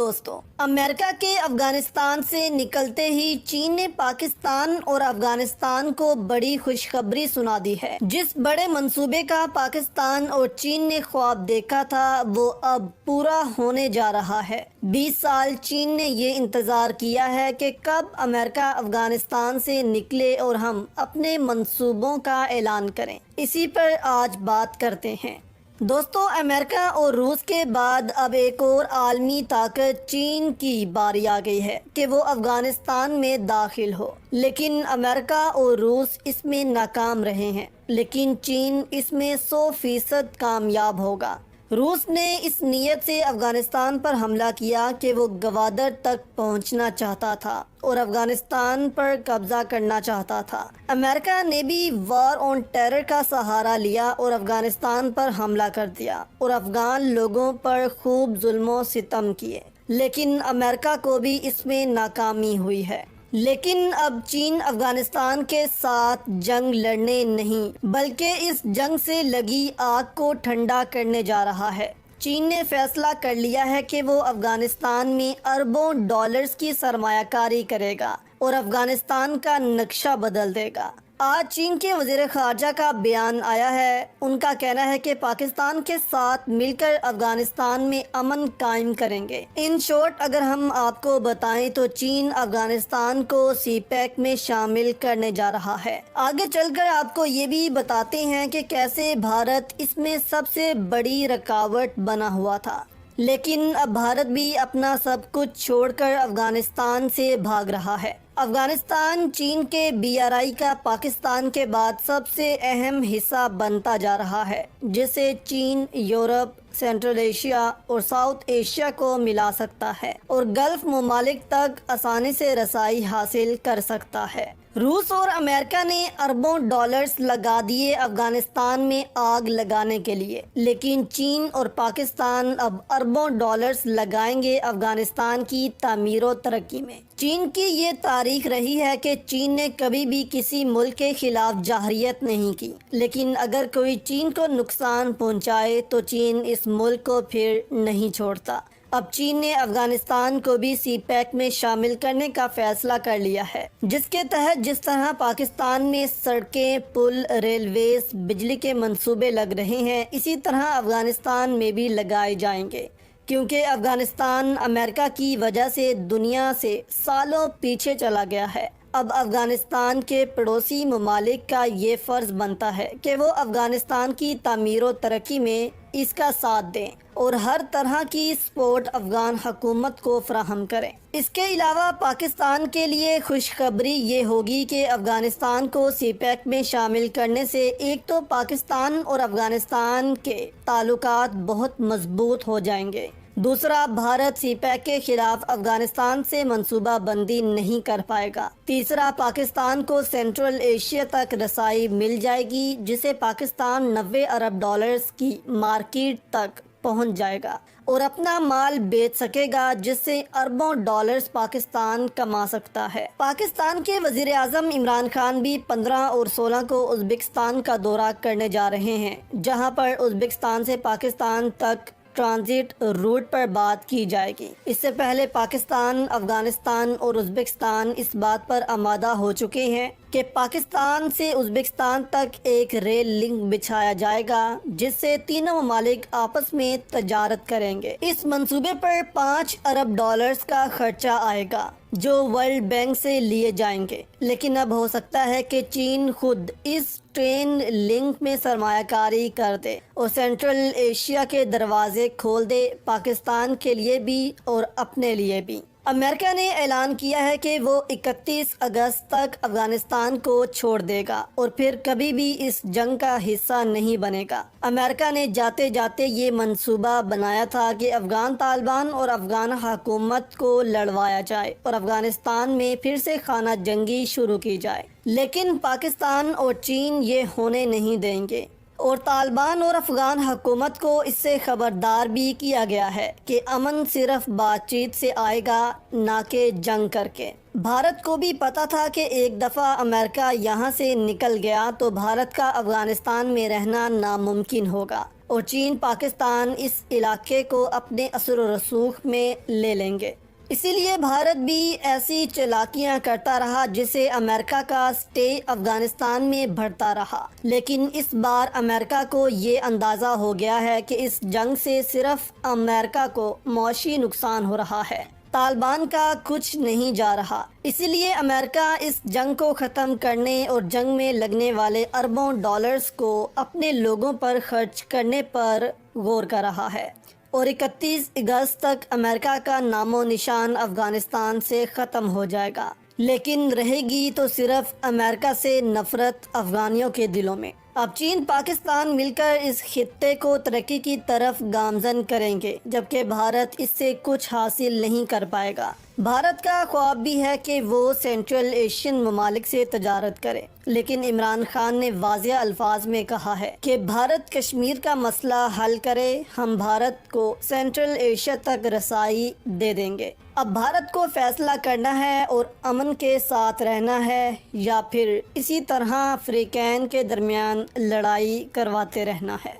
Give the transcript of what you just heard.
دوستوں، امریکہ کے افغانستان سے نکلتے ہی چین نے پاکستان اور افغانستان کو بڑی خوشخبری سنا دی ہے۔ جس بڑے منصوبے کا پاکستان اور چین نے خواب دیکھا تھا وہ اب پورا ہونے جا رہا ہے۔ 20 سال چین نے یہ انتظار کیا ہے کہ کب امریکہ افغانستان سے نکلے اور ہم اپنے منصوبوں کا اعلان کریں۔ اسی پر آج بات کرتے ہیں۔ دوستو، امریکہ اور روس کے بعد اب ایک اور عالمی طاقت چین کی باری آ گئی ہے کہ وہ افغانستان میں داخل ہو، لیکن امریکہ اور روس اس میں ناکام رہے ہیں، لیکن چین اس میں 100% کامیاب ہوگا۔ روس نے اس نیت سے افغانستان پر حملہ کیا کہ وہ گوادر تک پہنچنا چاہتا تھا اور افغانستان پر قبضہ کرنا چاہتا تھا۔ امریکہ نے بھی وار آن ٹیرر کا سہارا لیا اور افغانستان پر حملہ کر دیا اور افغان لوگوں پر خوب ظلم و ستم کیے، لیکن امریکہ کو بھی اس میں ناکامی ہوئی ہے۔ لیکن اب چین افغانستان کے ساتھ جنگ لڑنے نہیں بلکہ اس جنگ سے لگی آگ کو ٹھنڈا کرنے جا رہا ہے۔ چین نے فیصلہ کر لیا ہے کہ وہ افغانستان میں اربوں ڈالرز کی سرمایہ کاری کرے گا اور افغانستان کا نقشہ بدل دے گا۔ آج چین کے وزیر خارجہ کا بیان آیا ہے۔ ان کا کہنا ہے کہ پاکستان کے ساتھ مل کر افغانستان میں امن قائم کریں گے۔ ان شارٹ اگر ہم آپ کو بتائیں تو چین افغانستان کو سی پیک میں شامل کرنے جا رہا ہے۔ آگے چل کر آپ کو یہ بھی بتاتے ہیں کہ کیسے بھارت اس میں سب سے بڑی رکاوٹ بنا ہوا تھا، لیکن اب بھارت بھی اپنا سب کچھ چھوڑ کر افغانستان سے بھاگ رہا ہے۔ افغانستان چین کے BRI کا پاکستان کے بعد سب سے اہم حصہ بنتا جا رہا ہے، جسے چین یورپ، سینٹرل ایشیا اور ساؤتھ ایشیا کو ملا سکتا ہے اور گلف ممالک تک آسانی سے رسائی حاصل کر سکتا ہے۔ روس اور امریکہ نے اربوں ڈالرز لگا دیے افغانستان میں آگ لگانے کے لیے، لیکن چین اور پاکستان اب اربوں ڈالرز لگائیں گے افغانستان کی تعمیر و ترقی میں۔ چین کی یہ تاریخ رہی ہے کہ چین نے کبھی بھی کسی ملک کے خلاف جارحیت نہیں کی، لیکن اگر کوئی چین کو نقصان پہنچائے تو چین اس ملک کو پھر نہیں چھوڑتا۔ اب چین نے افغانستان کو بھی سی پیک میں شامل کرنے کا فیصلہ کر لیا ہے، جس کے تحت جس طرح پاکستان میں سڑکیں، پل، ریلویز، بجلی کے منصوبے لگ رہے ہیں، اسی طرح افغانستان میں بھی لگائے جائیں گے، کیونکہ افغانستان امریکہ کی وجہ سے دنیا سے سالوں پیچھے چلا گیا ہے۔ اب افغانستان کے پڑوسی ممالک کا یہ فرض بنتا ہے کہ وہ افغانستان کی تعمیر و ترقی میں اس کا ساتھ دیں اور ہر طرح کی سپورٹ افغان حکومت کو فراہم کریں۔ اس کے علاوہ پاکستان کے لیے خوشخبری یہ ہوگی کہ افغانستان کو سی پیک میں شامل کرنے سے ایک تو پاکستان اور افغانستان کے تعلقات بہت مضبوط ہو جائیں گے، دوسرا بھارت سی پیک کے خلاف افغانستان سے منصوبہ بندی نہیں کر پائے گا، تیسرا پاکستان کو سینٹرل ایشیا تک رسائی مل جائے گی، جسے پاکستان 90 ارب ڈالرز کی مارکیٹ تک پہنچ جائے گا اور اپنا مال بیچ سکے گا، جس سے اربوں ڈالرز پاکستان کما سکتا ہے۔ پاکستان کے وزیر اعظم عمران خان بھی 15 اور 16 کو ازبکستان کا دورہ کرنے جا رہے ہیں، جہاں پر ازبکستان سے پاکستان تک ٹرانزٹ روٹ پر بات کی جائے گی۔ اس سے پہلے پاکستان، افغانستان اور ازبکستان اس بات پر آمادہ ہو چکے ہیں کہ پاکستان سے ازبکستان تک ایک ریل لنک بچھایا جائے گا، جس سے تینوں ممالک آپس میں تجارت کریں گے۔ اس منصوبے پر 5 ارب ڈالرز کا خرچہ آئے گا، جو ورلڈ بینک سے لیے جائیں گے، لیکن اب ہو سکتا ہے کہ چین خود اس ٹرین لنک میں سرمایہ کاری کر دے اور سینٹرل ایشیا کے دروازے کھول دے، پاکستان کے لیے بھی اور اپنے لیے بھی۔ امریکہ نے اعلان کیا ہے کہ وہ 31 اگست تک افغانستان کو چھوڑ دے گا اور پھر کبھی بھی اس جنگ کا حصہ نہیں بنے گا۔ امریکہ نے جاتے جاتے یہ منصوبہ بنایا تھا کہ افغان طالبان اور افغان حکومت کو لڑوایا جائے اور افغانستان میں پھر سے خانہ جنگی شروع کی جائے، لیکن پاکستان اور چین یہ ہونے نہیں دیں گے اور طالبان اور افغان حکومت کو اس سے خبردار بھی کیا گیا ہے کہ امن صرف بات چیت سے آئے گا، نہ کہ جنگ کر کے۔ بھارت کو بھی پتا تھا کہ ایک دفعہ امریکہ یہاں سے نکل گیا تو بھارت کا افغانستان میں رہنا ناممکن ہوگا اور چین پاکستان اس علاقے کو اپنے اثر و رسوخ میں لے لیں گے۔ اسی لیے بھارت بھی ایسی چالاکیاں کرتا رہا جسے امریکہ کا سٹے افغانستان میں بڑھتا رہا، لیکن اس بار امریکہ کو یہ اندازہ ہو گیا ہے کہ اس جنگ سے صرف امریکہ کو معاشی نقصان ہو رہا ہے، طالبان کا کچھ نہیں جا رہا۔ اسی لیے امریکہ اس جنگ کو ختم کرنے اور جنگ میں لگنے والے اربوں ڈالرز کو اپنے لوگوں پر خرچ کرنے پر غور کر رہا ہے، اور 31 اگست تک امریکہ کا نام و نشان افغانستان سے ختم ہو جائے گا، لیکن رہے گی تو صرف امریکہ سے نفرت افغانیوں کے دلوں میں۔ اب چین پاکستان مل کر اس خطے کو ترقی کی طرف گامزن کریں گے، جبکہ بھارت اس سے کچھ حاصل نہیں کر پائے گا۔ بھارت کا خواب بھی ہے کہ وہ سینٹرل ایشین ممالک سے تجارت کرے، لیکن عمران خان نے واضح الفاظ میں کہا ہے کہ بھارت کشمیر کا مسئلہ حل کرے، ہم بھارت کو سینٹرل ایشیا تک رسائی دے دیں گے۔ اب بھارت کو فیصلہ کرنا ہے اور امن کے ساتھ رہنا ہے یا پھر اسی طرح فریقین کے درمیان لڑائی کرواتے رہنا ہے۔